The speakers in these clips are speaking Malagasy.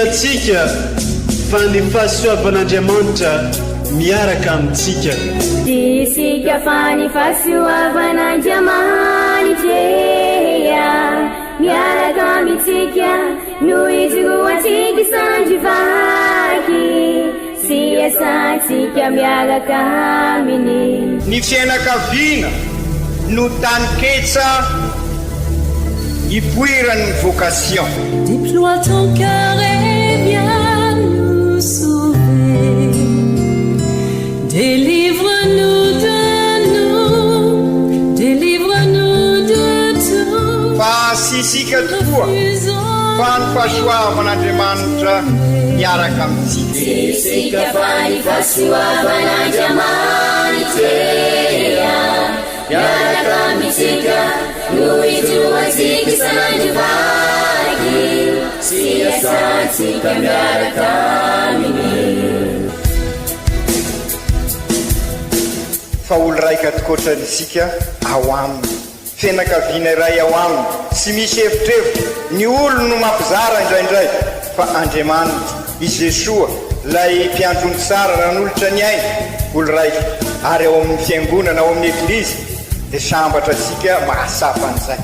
atsika fa ny fahasoavan'Andriamanitra miaraka amintsika. Isika fa ny fahasoavan'Andriamanitra miaraka amintsika noho izoroantsika isandrivaky sy asantsika miaraka aminy. Ny fianakaviana no taniketsa ipoiran'ny vocation. Déploie ton cœur et viens nous sauver. Délivre-nous de nous, délivre-nous de tout. Fa sisika tokoa fa ny fahasoavan'Andriamanitra miaraka amintsika. Sisika fa ny fahasoavan'Andriamanitra miaraka amintsika noho izoroantsika isandrivaky sy asantsika miaraka aminy. Fa olo raika atokotran'isika ao aminy, fianakaviana iray ao aminy, sy misy hevitrevitra ny olo no mampizara indraindray fa Andriamanitra i Jesoa lay mpiandrony tsara raha n'olotra ny aina olo raika ary ao amin'ny fiangonana ao amin'ny ekilizy dia sambatra antsika mahasapa an'izay.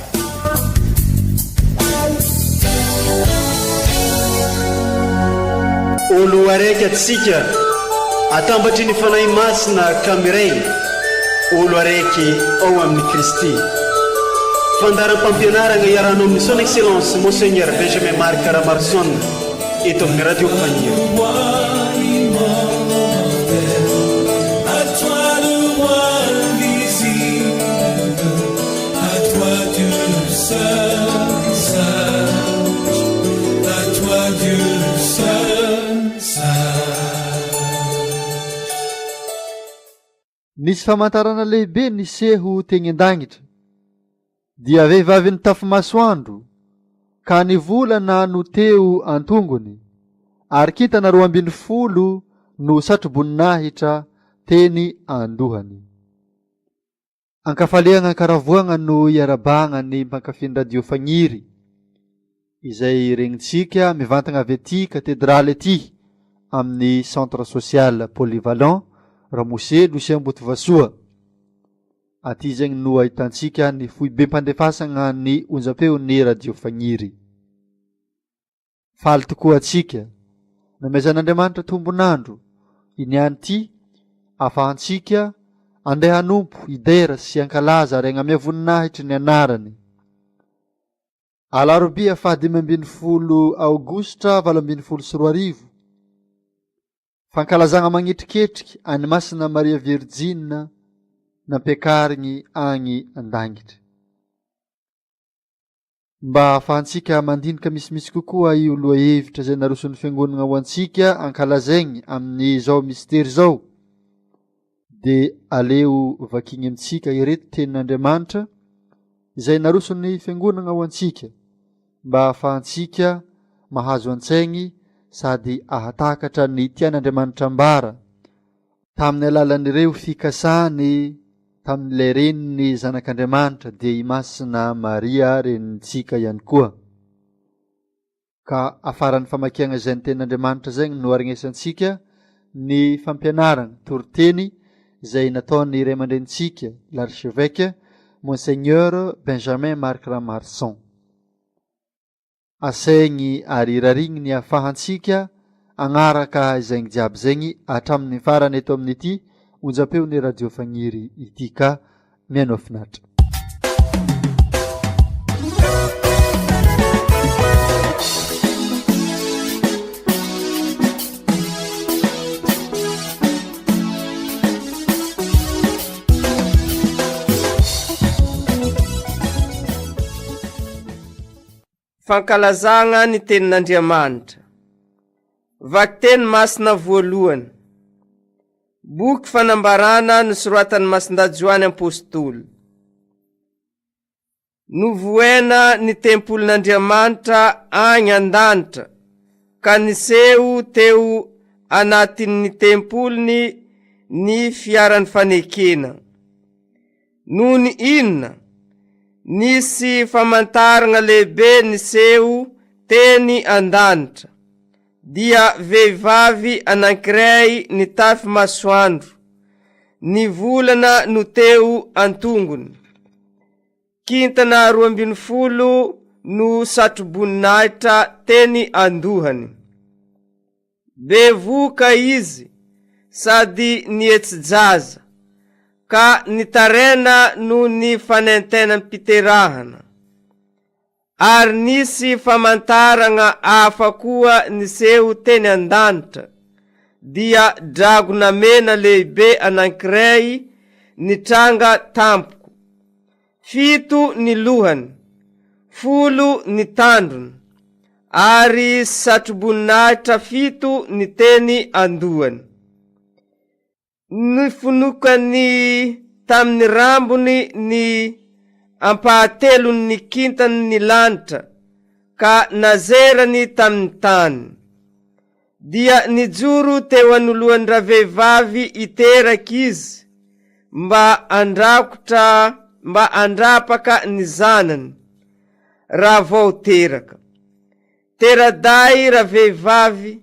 Olo araiky atsika atambatry ny fanahy masina kamiray olo araiky ao amin'ny Kristy. Fandaram-pampianarana iarahana amin'ny son excellence Monseigneur Benjamin Marc Caramarson eto amin'ny radio Fania. Nisy famantarana lehibe niseho teny an-danitra dia vehivavy nitafy masoandro ka ny volana no teo antongony ary kitana 12 no satroboninahitra teny andohany. Ankafaleagna karavoagna no iarabagna ny mpankafiny radio Fagniry izay regnitsika mivantagna avy aty katedraly aty amin'ny centre social polyvalent Ramose Lucien Botovasoa. Aty zegny no ahitantsika ny foibe mpandefasagna ny onjam-peon'ny radio Fagniry. Faly tokoa atsika namezan'Andriamanitra tombonandro iniany ty afahantsika andeha hanompo idera sy ankalaza ary agnamia voninahitry ny anarany. Alarobia 12 Aogositra 2024 fankalazagna magnitriketriky any masina Maria Virgine nampiakarigny agny an-dangitry. Mba afahantsika mandinika misimisy kokoa io loahevitra zay naroson'ny fiangonana ho antsika ankalazaigny amin'ny zao mystère zao de aleo vakigny amintsika ireto tenin'Andriamanitra izay naroson'ny fiangonana ho antsika mba afahantsika mahazo an-tsaigny sady ahatakatra ny tian'Andriamanitra ambara tamin'ny alalan'ireo fikasany tamin'ilay reniny zanak'Andriamanitra dia i masina Maria renintsika ihany koa. Ka afaran'ny famakiagna izay ny tenin'Andriamanitra zegny no arignesantsika ny fampianarana toriteny izay nataon'ny ray aman-drenitsika l'archevêque Monseigneur Benjamin Marc Caramarson. Asaigny ary rarigny ny afahantsika agnaraka izay jiaby zegny hatramin'ny farany eto amin'ny ity onjam-peon'ny radio Fagniry ity ka mianao finatra. Fankalazagna ny tenin'Andriamanitra. Vaky teny masina voalohany. Boky fanambarana nosoratan'ny Masindajoany apôstôly. Novoena ny tempolin'Andriamanitra agny an-danitra ka niseho teo anatin'ny tempoliny ny fiaran'ny fanekena. Noho ny inona nisy famantarana lehibe niseho teny an-danitra dia vehivavy anankiray nitafy masoandro, ny volana no teo antongony. Kintana 12 no satroboninahitra teny andohany. Bevoka izy sady nietsi-jaza, ka nitarena no ny fanentenam-piterahana. Ary nisy famantaragna hafa koa niseho teny an-danitra, dia dragona mena lehibe anankiray nitranga tampoko. 7 ny lohany, 10 ny tandrony, ary satroboninahitra 7 ny teny andohany. Nifonokany tamin'ny rambony ny ampahatelony ny kintany ny lanitra, ka nazerany tamin'ny tany. Dia nijoro teo anoloan'ny ravehivavy iteraky izy, mba andrapaka ny zanany, raha vao teraka. Teraday ravehivavy,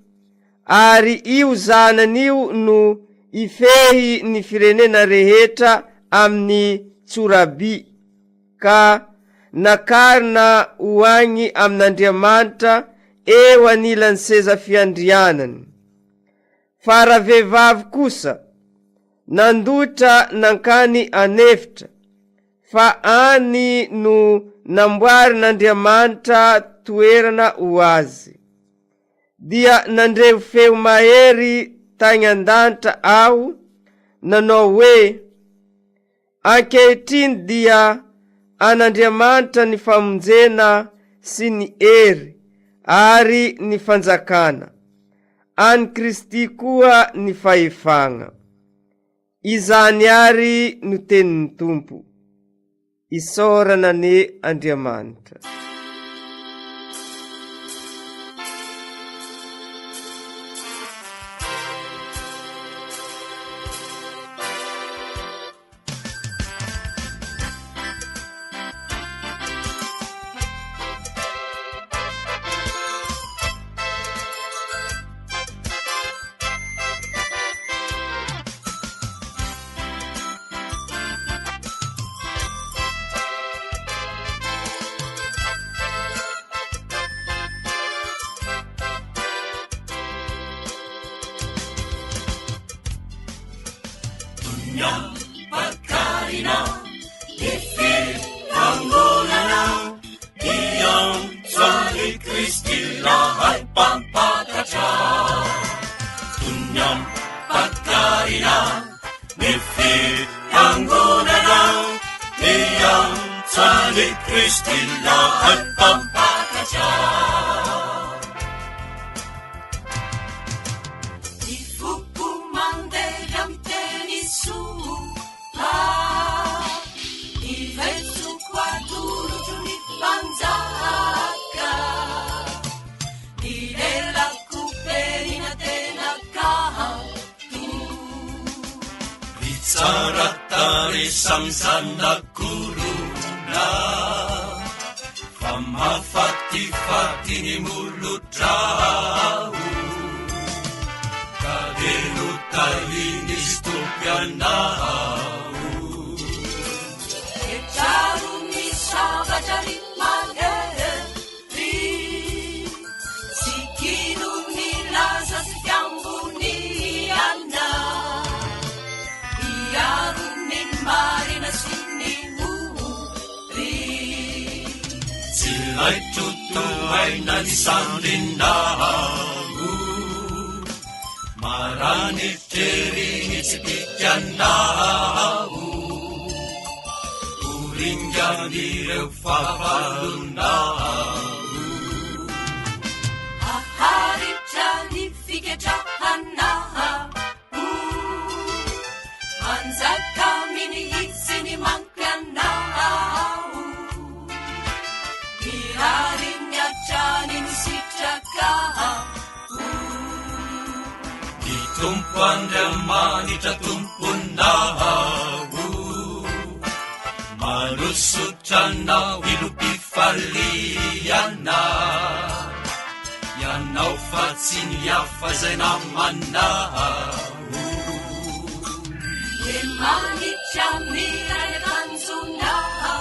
ary io zanan'io no ifehy ny firenena rehetra amin'ny tsoraby, ka nakarina hoagny amin'Andriamanitra eo anilan'ny seza fiandrianany. Fa ravehivavy kosa nandotra nankany anefitra, fa any no namboarin'Andriamanitra toerana ho azy. Dia nandrevo feo mahery tagny an-danitra aho, nanao hoe: ankehitriny dia an'Andriamanitra ny famonjena sy ny hery ary ny fanjakana, any Kristy koa ny fahefagna. Izany ary no tenin'ny Tompo. Isaorana ne Andriamanitra. Saratari samsana kuruna, famafati-fati ni mulutrau, kadelu talini stupianau. Etaruni sabajari mageri, sikiruni laza siambuni anda. Marina sinimuri, sila'y tutuay na isandindahu, maranit tiringit sikikyandahu, uringyan direu fapalundahu. Aharit jani fiketahanaha, Manzat kami ni isini mangkanau, iharinya janin sitakahu. Ditumpuan damani tatumpun nahu, malusut cana hidup di faliana, ya Ianao fa tsy ny hafa zay namanaho. E manitra mirakanjonaho,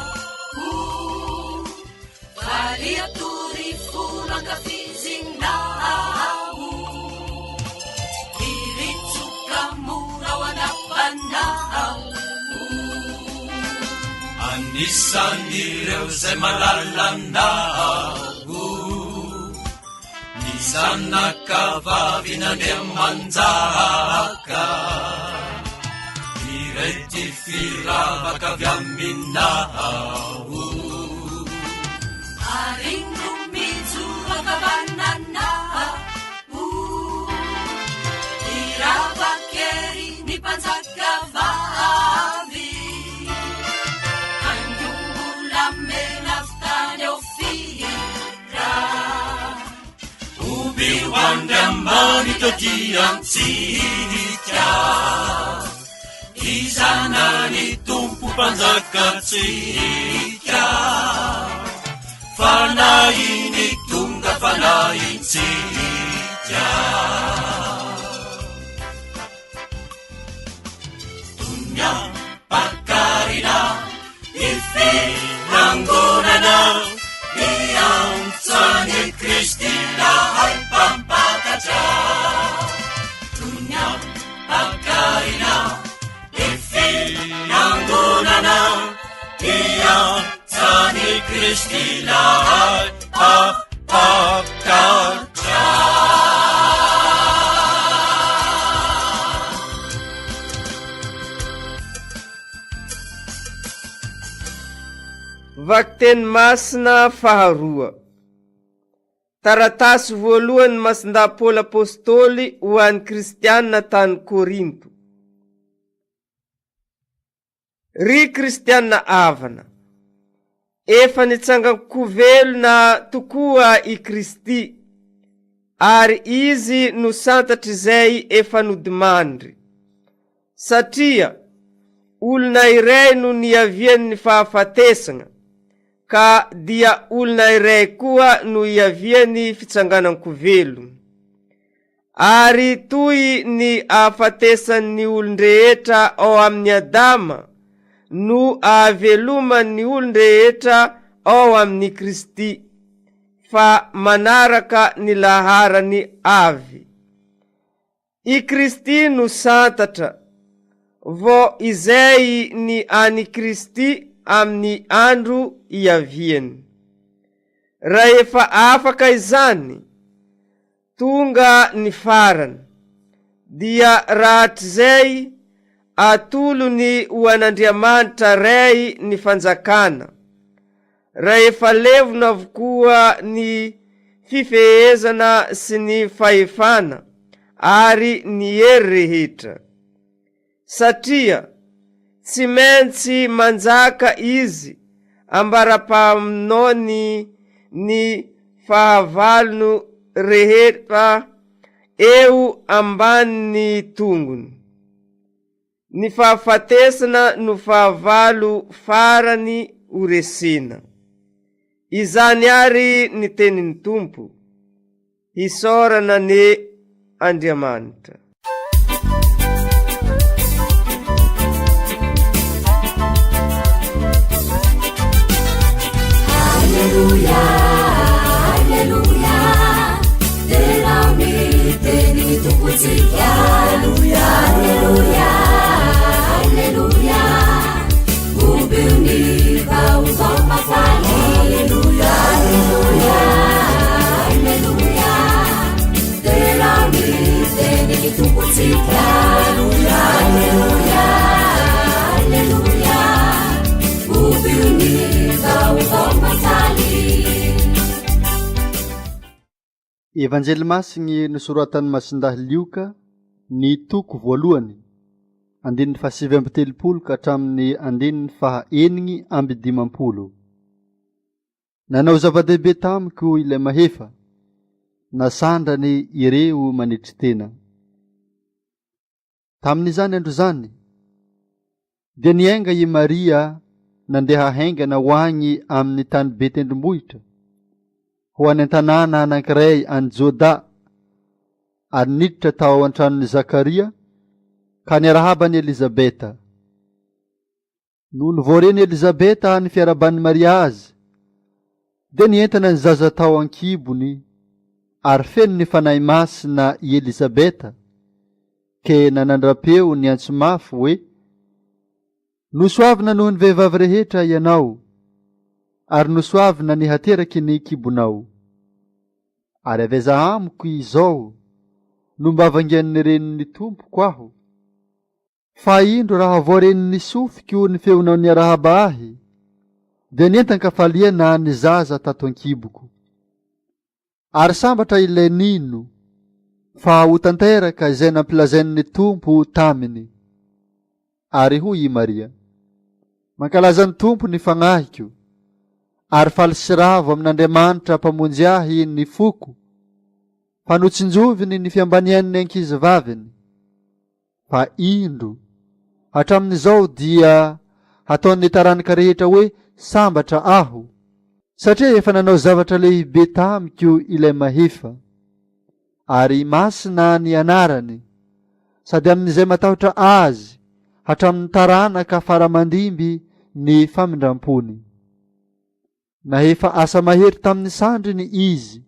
valia tory folo ankafizinaho. Iritsoka mora ho anapanaho, anisan'ireo zay malalanao. Ny zanakavavy nandeha manjaka, iray ty firavaka avy aminaho. aringo mijoraka bananaho, iravakery ny mpanjakavavy. Anjombolamena tany ao fira, Oby hoandry amanitra diantsika, izanany tompo mpanjakatsika. Fanahiny tonga fanahintsika, dunia pakarina ifinangonana, iantsany Kristi lahay pampatatra. Dunia pakarina ifinangonana, iantsany Kristi lahay pampatatra. Vakiteny masina faharoa. Taratasy voalohany masinda Paoly apôstôly ho an'ny kristianina tany Korinto. Ry kristianina avana, efa nitsangan-kovelona tokoa i Kristy, ary izy no santatry zay efa nodimandry. Satria olona iray no niavian'ny fahafatesana, ka dia olona iray koa no iavian'ny fitsanganan-kovelona. Ary toy ny ahafatesan'ny olon-drehetra ao amin'ny Adama, no ahaveloman'ny olon-drehetra ao amin'ny Kristy, fa manaraka ny laharany avy. I Kristy no santatra, vo izay ny ani Kristy amin'ny andro iaviany. Raha efa afaka izany, tonga ny farany, dia rahatr'izay atolony ho an'Andriamanitra ray ny fanjakana. Raha efa levona avokoa ny fifehezana sy ny fahefana ary ny hery rehetra. Satria tsy maintsy manjaka izy ambara-paminony ny fahavalony rehetra eo ambany tongony. Ny fahafatesana no fahavalo farany oresena. Izany ary ny tenin'ny Tompo, hisorana ne Andriamanitra. Alleluia, alleluia, tena miteny tompontsika. Alleluia, alleluia, alleluia, ombony vaovao mafaly. Alleluia, alleluia, alleluia, tena miteny tompontsika. Alleluia, alleluia, alleluia, ombony vaovao mafaly. Evanjely Masigny nosoratan'ny Masindahy Lioka, ny toko voalohany, 7:30 ka hatramin'ny 9:50. Nanao zava-dehibe tamiko ilay mahefa, nasandrany ireo manitry tena. Tamin'izany andro zany, dia niainga i Maria nandeha haingana ho agny amin'ny tany be tendrombohitra, ho any an-tanàna anankiray any Joda ary niditra tao an-tranon'ny Zakaria ka niarahaba-ny Elizabeta. No nivoareny Elizabeta ny fiaraban'ny Maria azy, dia nientana ny zaza tao an-kibony ary feno ny fanahy masina i Elizabeta, ke nanandrapeo ny antso-mafy hoe, nosoavina noho ny vehivavy rehetra ianao, ary nosoavina ny hateraky ny kibonao. Ary aveza amiko izao no mba vangian'ny renin'ny tompoko aho, fa indro raha voarenin'ny sofiko ny feonao ny arahaba ahy, dia nientan-kafaliana ny zaza tato an-kiboko. Ary sambatra ilay nino fa ho tanteraka izay nampilazain'ny tompo taminy. Ary hoy i Maria, mankalaza ny tompo ny fagnahiko, ary faly sy ravo amin'Andriamanitra mpamonjy ahy ny foko, fa notsinjoviny ny fiambanian'ny ankizy vaviny. Fa indro hatramin'izao dia hataon'ny taranaka rehetra hoe sambatra aho, satria efa nanao zavatra lehibe tamiko ilay mahefa. Ary masina ny anarany, sady amin'izay matahotra azy hatramin'ny taranaka faramandimby ny famindrampony. Nahefa asa mahery tamin'ny sandriny izy,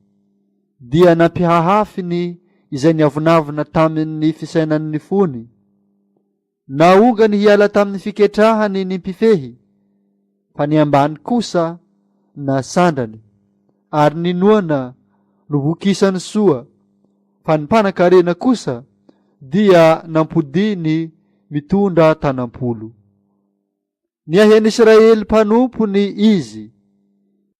dia nampihahafiny izay niavonavina tamin'ny fisainan'ny fony. Naonga ny hiala tamin'ny fiketrahany ny mpifehy, fa ny ambany kosa na sandrany, ary ny noana no hokisany soa, fa ny mpanan-karena kosa dia nampodiny mitondra tanampolo. Niaheny Israely mpanompony izy,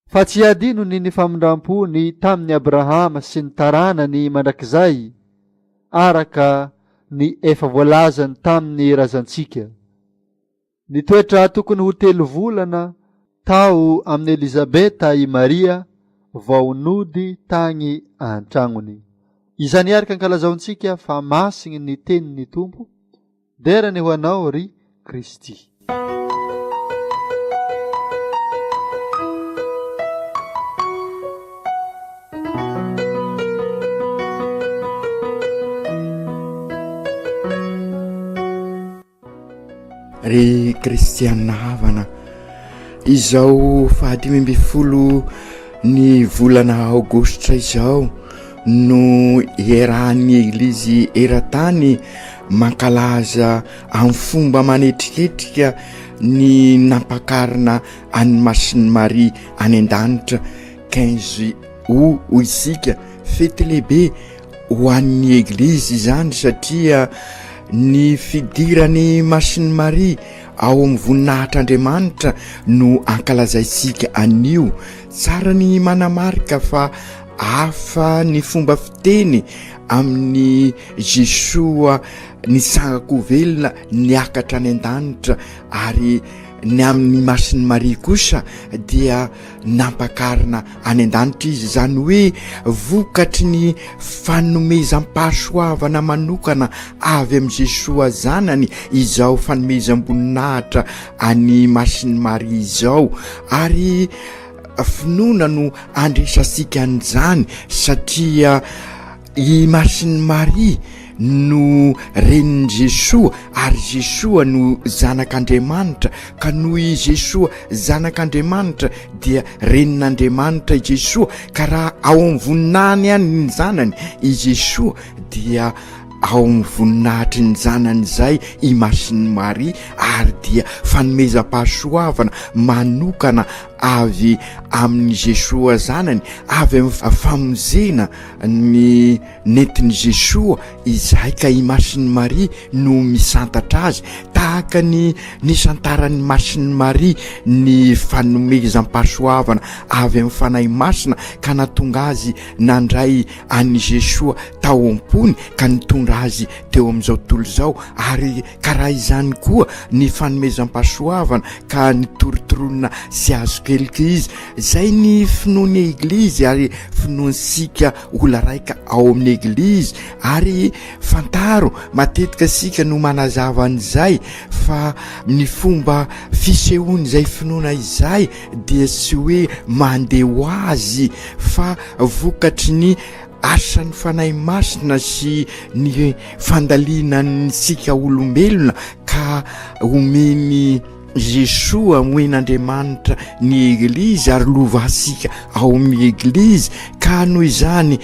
fa tsy adino ny famindrampony tamin'ny Abrahama sy ny taranany mandrakizay, araka ny efa voalazany tamin'ny razantsika. Ny toetra tokony ho 3 volana tao amin'ny Elizabeta i Maria vao nody tagny an-tragnony. Izany araka ankalazaontsika fa masiny ny tenin'ny Tompo, derany ho anao ry Kristy. Ry Kristianina havana, izao 10 ny volana aogositra izao no ierahan'ny eglizy eran-tany mankalaza amin'ny fomba manetriketrika ny nampakarina any Masin'i Maria any an-danitra 15 ho isika fety lehibe ho an'ny eglizy izany, satria ny fidirany Masin'i Maria ao amin'ny voninahitr'Andriamanitra no ankalazaisika anio. Tsara ny manamarika fa hafa ny fomba fiteny amin'ny Jesoa ny sangako velona niakatra any an-danitra, ary ny amin'ny Masin'i Maria kosa dia nampakarina any an-danitra izy, zany hoe vokatry ny fanomezam-pahasoavana manokana avy amin'ny Jesoa zanany izao fanomezam-boninahitra any Masin'i Maria izao. Ary finoana no andresasika an'izany, satria i Masin'i Maria no renin'i Jesoa, ary Jesoa no zanak'Andriamanitra, ka noho i Jesoa zanak'Andriamanitra dia renin'Andriamanitra i Jesoa, ka raha ao amin'ny voninahiny ihany ny zanany i Jesoa dia ao amin'ny voninahitry ny zanany izay i Masin'i Maria, ary dia fanomezam-pahasoavana manokana avy amin'ny Jesoa zanany, avy amin'ny famonjena ny nentin'i Jesoa izay, ka i Masin'i Maria no misantatra azy, tahaka ny nisantaran'ny Masin'i Maria ny fanomezam-pahasoavana avy amin'ny fanahy masina, ka natonga azy nandray an'i Jesoa tao am-pony, ka nitondra azy teo amin'izao tontolo izao. Ary karaha izany koa ny fanomezam-pahasoavana, ka nitorotoronina sy azo kelika izy. Zay ny finoan'ny eglizy, ary finoansika olona raika ao amin'ny eglizy. Ary fantaro matetika sika no manazava an'izay fa ny fomba fisehoany zay finoana izay dia tsy hoe mandeha ho azy fa vokatry ny asan'ny fanahy masina sy ny fandalianantsika olombelona ka omeny Jesosy moen'Andriamanitra ny eglizy ary lovasika ao amin'ny eglizy ka noho izany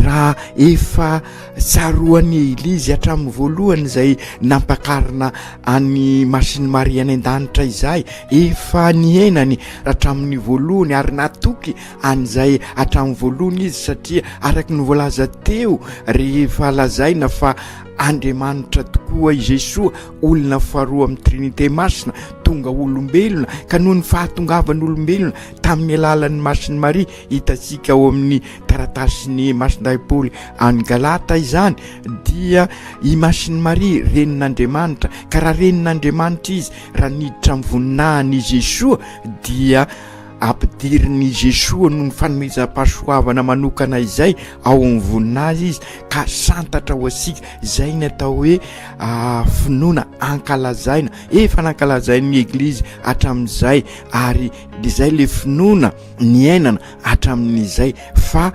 raha efa tsaroan'ny eglizy hatramin'ny voalohany izay nampakarina any Masiny Maria any an-danitra izay efa niainany hatramin'ny voalohany ary natoky an'izay hatramin'ny voalohany izy satria araka ny voalaza teo rehefa lazaina fa Andriamanitra tokoa i Jesosy olona faharoa amin'ny Trinité masina tonga olombelona ka noho ny fahatongavan'olombelona tamin'ny alalan'ny Masiny Maria hitantsika ao amin'ny taratasiny Masindahy Paoly any Galata izany dia i Masiny Maria renin'Andriamanitra ka raha renin'Andriamanitra izy raha niditra amin'ny voninahiny i Jesosy dia ampidiriny Jesosy no fanomezam-pahasoavana manokana izay ao amin'ny voninazy izy ka santatra ho asika izay ny atao hoe finoana ankalazaina efa nankalazain'ny eglizy hatramin'izay ary izay le finoana ny ainana hatramin'izay fa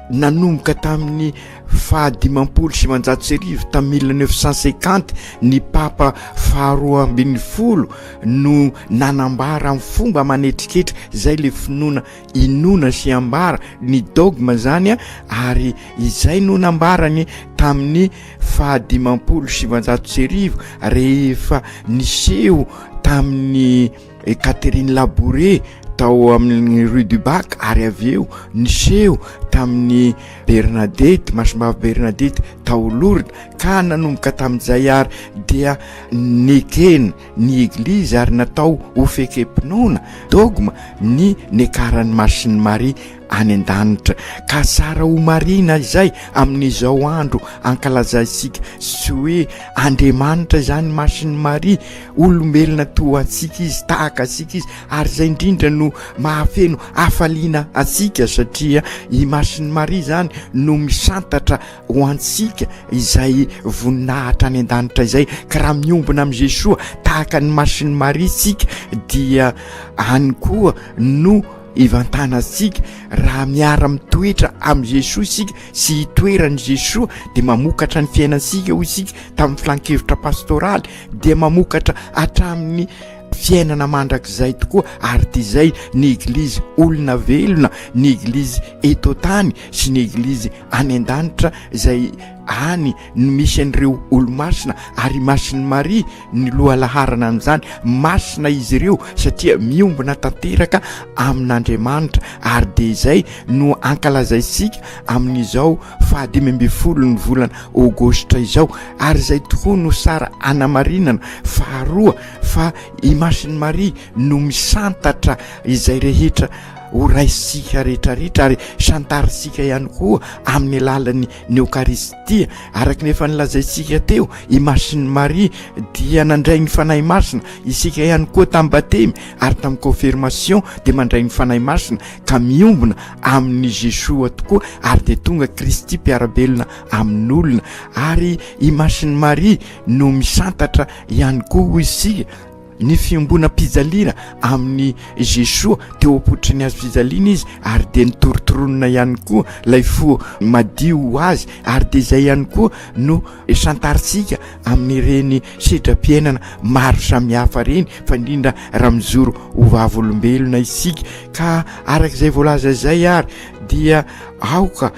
nanomboka tamin'ny fahadimampolo sy manjato sy arivo tamin'ny 1950 ny papa faharoa ambin'ny folo no nanambara amin'ny fomba manetriketra izay le finoana inona sy ambara ny dogma zany ary izay no nambarany tamin'ny fahadimampolo sy manjato sy arivo rehefa niseho tamin'ny Catherine Labouré tao amin'ny Rue du Bac ary aveo niseho tamin'ny Bernadette Masimbavy Bernadette tao Lourdes ka nanomboka tamin'izay ary dia nekena ny eglizy ary natao ho fekepinoana dogma ny nekaran'ny Masiny Maria any an-danitra ka sara ho marina izay amin'izao andro ankalazaisika sy hoe Andriamanitra zany Masiny Maria olombelona toa antsika izy tahaka antsika izy ary zay indrindra no mahafeno hafaliana antsika satria i Masiny Maria zany no misantatra ho antsika izay voninahitra any an-danitra izay ka raha miombona amin'ny Jesosy tahaka ny Masiny Maria sika dia any koa no ivantanantsika raha miara mitoetra amin'ny Jesosy sika sy hitoeran'i Jesosy dia mamokatra ny fiainantsika ho isika tamin'ny filan-kevitra pastoraly dia mamokatra hatramin'ny fiainana mandrakizay tokoa ary dia izay ny eglizy olona velona ny eglizy eto tany sy ny eglizy any an-danitra izay any no misy an'ireo olo-masina ary Masiny Maria ny lohalaharana amin'izany masina izy ireo satria miombona tanteraka amin'Andriamanitra ary dia izay no ankalazaisika amin'izao 15 ny volana Aogositra izao ary izay tokoa no sara anamarinana faharoa fa i Masiny Maria no misantatra izay rehetra ho raisika rehetrarehetra ary santarisika ihany koa amin'ny alalan'ny Eukaristia araka ny efa nilazaisika teo i Masiny Maria dia nandray ny fanahy masina isika ihany koa tamin'ny batemy ary tamin'ny confirmation dia mandray ny fanahy masina ka miombona amin'ny Jesosy tokoa ary dia tonga Kristy mpiarabelona amin'olona ary i Masiny Maria no misantatra ihany koa ho isika ny fiombona pizalina amin'ny Jesosy teo ampotry ny azo fizaliana izy ary dia nitorotoronina ihany koa lay fo madio azy ary dia izay ihany koa no santarisika amin'ireny sedram-piainana maro samihafa reny fa indrindra raha mijoro ho vavolombelona isika ka arak'izay voalaza izay ary dia aoka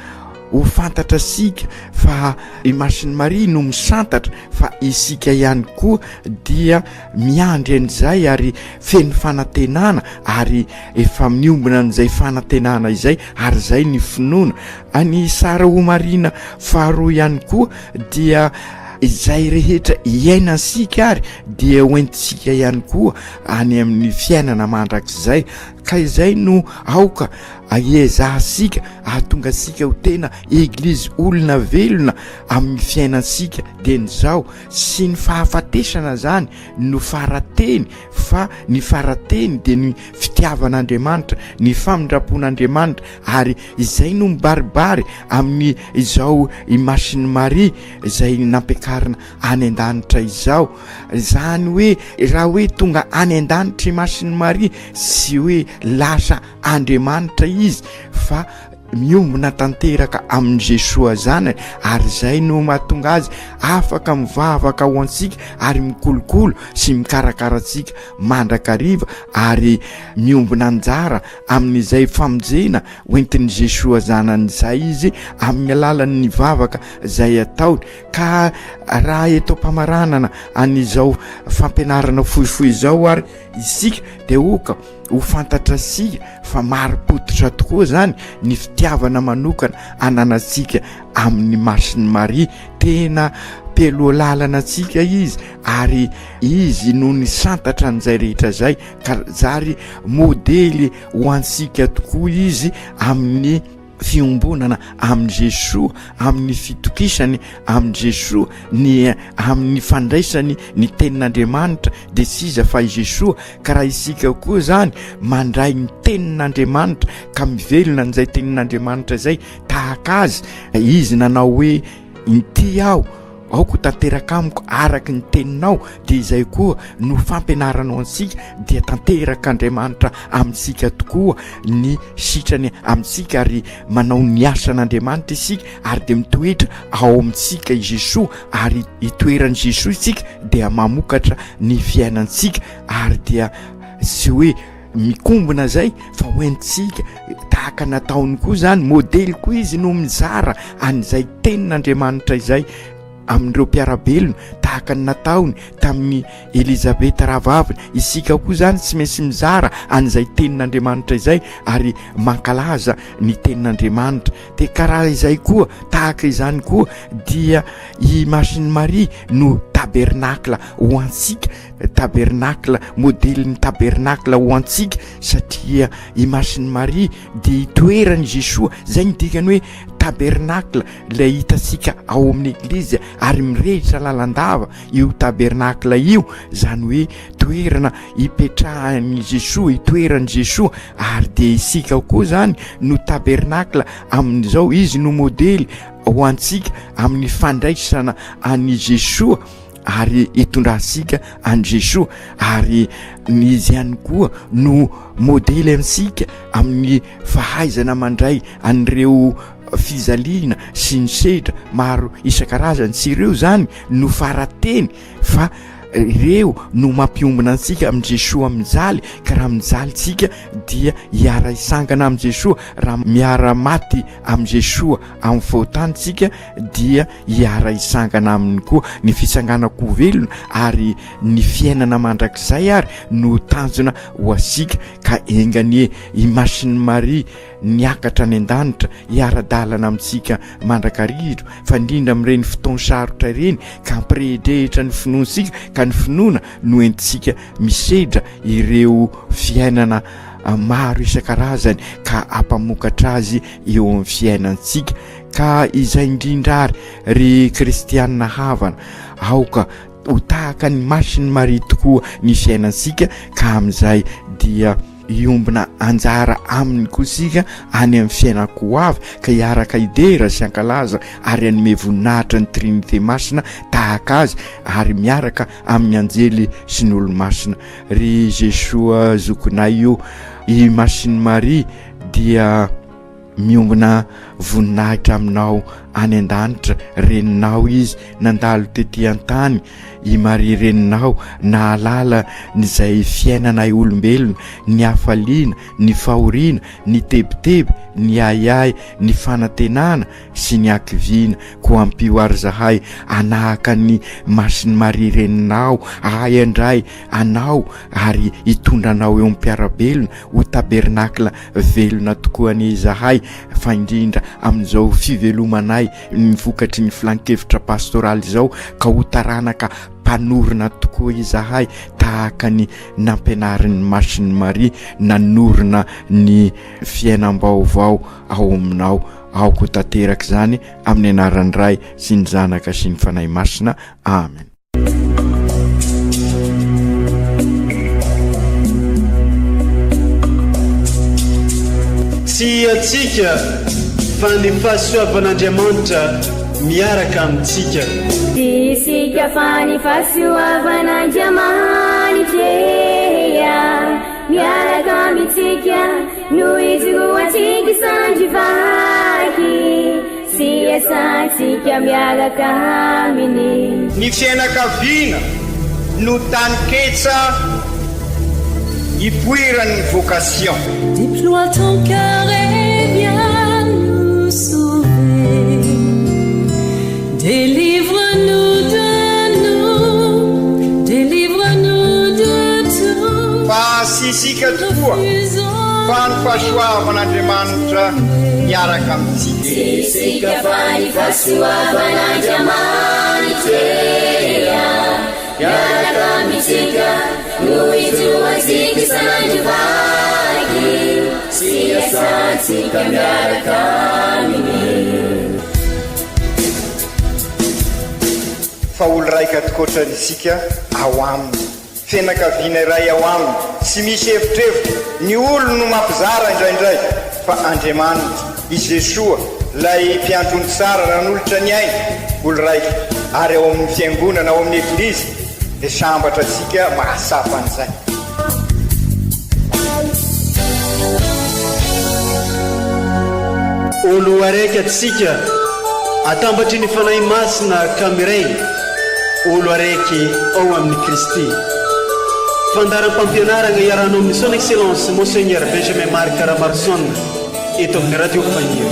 ho fantatra sika fa i Masiny Maria no misantatra fa isika ihany koa dia miandry an'izay ary feno fanantenana ary efa miombona an'izay fanantenana izay ary izay ny finoana any sara ho marina faharoa ihany koa dia izay rehetra iainansika ary dia hoentintsika ihany koa any amin'ny fiainana mandrakizay ka izay no aoka ahiezahsika ahatonga sika ho tena eglizy olona velona amin'ny fiainansika dia n'izao sy ny fahafatesana zany no farateny fa ny farateny dia ny fitiavan'Andriamanitra, ny famindrapon'Andriamanitra, ary izay no mibaribary amin'ny izao i Masiny Maria izay nampiakarina any an-danitra izao. Zany hoe raha hoe tonga any an-danitra i Masiny Maria, sy hoe lasa Andriamanitra izy, fa miombona tanteraka amin'ny Jesoa zany, ary zay no mahatonga azy afaka mivavaka ho antsika ary mikolokolo sy mikarakaratsika mandrakariva, ary miombona anjara amin'izay famonjena hoentin'ny Jesoa zanan'izay izy amin'ny alalan'ny vavaka zay ataony. Ka raha eto mpamaranana an'izao fampianarana fohifohy izao ary isika de oka ho fantatra sika fa mari-pototra tokoa zany ny fitiavana manokana ananantsika amin'ny Masiny Maria. Tena pelo lalana atsika izy, ary izy no ny santatra an'izay rehetra zay, ka zary modely ho antsika tokoa izy amin'ny fiombonana amin'ny Jesoa, amin'ny fitokisany amin'ny Jesoa, ny amin'ny fandraisany ny tenin'Andriamanitra de siza fa i Jesoa. Ka raha isika koa zany mandray ny tenin'Andriamanitra ka mivelona an'izay tenin'Andriamanitra zay tahaka azy, izy nanao hoe inty aoko tanteraka amiko araka ny teninao, de izay koa no fampianaranao antsika dia tanteraka Andriamanitra amintsika tokoa ny sitrany amintsika, ary manao ny asan'Andriamanitra isika, ary de mitoetra ao amintsika i Jesoa, ary itoeran'i Jesoa isika dia mamokatra ny fiainantsika, ary dia sy hoe mikombona zay fa hoentsika tahaka nataony koa zany modely koa izy no mizara an'izay tenin'Andriamanitra izay amin'ireo mpiarabelona tahaka ny nataony tamin'ny Elizabeta Ravavina. Isika koa zany tsy maintsy mizara an'izay tenin'Andriamanitra izay ary mankalaza ny tenin'Andriamanitra. De karaha izay koa tahaka izany koa dia i Masiny Maria no tabernakla ho antsika, tabernakla modely ny tabernakla ho antsika, satria i Masiny Maria de itoerany Jesoa. Zay ny dikany hoe tabernakla ilay hitasika ao amin'ny eglizy ary mirehitra lalandava io tabernakla io, zany hoe toerana ipetrahan'i Jesoa, itoeran'i Jesoa. Ary de isika koa zany no tabernakla amin'izao, izy no modely ho antsika amin'ny fandraisana an'i Jesoa ary itondrasika an Jesoa, ary izy ihany koa no modely amintsika amin'ny fahaizana mandray an'ireo fizaliana sy ny sedra maro isan-karazany, sy ireo zany no farateny fa ireo no mampiombona antsika amin'ny Jesoa mijaly. Ka raha mijaly tsika dia hiara isangana amin'ny Jesoa, raha miara maty amin'ny Jesoa amin'ny fotantsika dia hiara isangana aminy koa ny fisanganako velona, ary ny fiainana mandrakizay ary no tanjona ho asika. Ka engany i Masiny Maria niakatra any an-danitra hiara-dalana amintsika mandrakarivo, fa indrindra amin'ireny fotoana sarotra ireny ka ampirehidrehitra ny finoantsika, ka ny finoana no entintsika misedra ireo fiainana maro isan-karazany ka ampamokatra azy eo amin'ny fiainantsika. Ka izay indrindra ary ry kristianina havana, aoka ho tahaka ny Masiny Maria tokoa ny fiainantsika, ka amin'izay dia iombona anjara aminy kosika any amin'ny fiainako avy, ka hiaraka idera sy ankalaza ary anome voninahitra ny Trinité Masina tahaka azy, ary miaraka amin'ny anjely sy ny olo-masina. Ry Jesoa zokinay io, i Masiny Maria dia miombona voninahitra aminao any an-danitra, reninao izy nandalo tetỳ an-tany. I Maria reninao nahalala nyzay fiainanay olombelona, ny hafaliana, ny fahoriana, ny tebiteby, ny ayay, ny fanantenana sy ny akivina. Ko ampio ary zahay anahaka ny Masiny Maria reninao, ay andray anao ary hitondranao eo am-piarabelona ho tabernakla velona tokoa ny zahay, fa indrindra amin'izao fivelomanay ny vokatry ny filan-kevitra pastoraly izao, ka ho taranaka mpanorona tokoa izahay tahaka ny nampianarin'ny Masiny Maria nanorona ny fiainam-baovao ao aminao. Aoko tanteraka zany amin'ny anaran'ny Ray sy ny Zanaka sy ny Fanahy Masina. Amen. sy atsika fa ny fahasoavan'Andriamanitra miaraka amintsika. Isika fa ny fahasoavan'Andriamanitra miaraka amintsika no izoatsika sandrivaky sy asantsika miaraka aminy. Ny fianakaviana no tany ketsa ipoiran'ny vocation. Déploie ton cœur et viens nous sauver. Délivre-nous de nous, délivre-nous de tout. Fa sisika tokoa fa ny fahasoavan'Andriamanitra miaraka amintsika. Sisika fa ny fahasoavan'Andriamanitra miaraka amintsika no izoatsika sandrivaky sy asantsika miaraka aminy. Fa olo raika tokoatranisika ao aminy, fianakaviana iray ao aminy, tsy misy hevitrevitra. Ny olo no mampizara indraindray fa Andriamanitra i Jesoa lay mpiantrony tsara nanolotra ny aina olo raika. Ary ao amin'ny fiangonana, ao amin'ny eglizy dia sambatra atsika mahasapa an'izay. Olo araiky atsika atambatry ny fanahy masina kamiray, olo araiky ao amin'ny Kristy. Fandaram-pampianarana iaranao amin'ny son excellence Monseigneur Benjamin Marc Caramarson eto amin'ny radio Fania.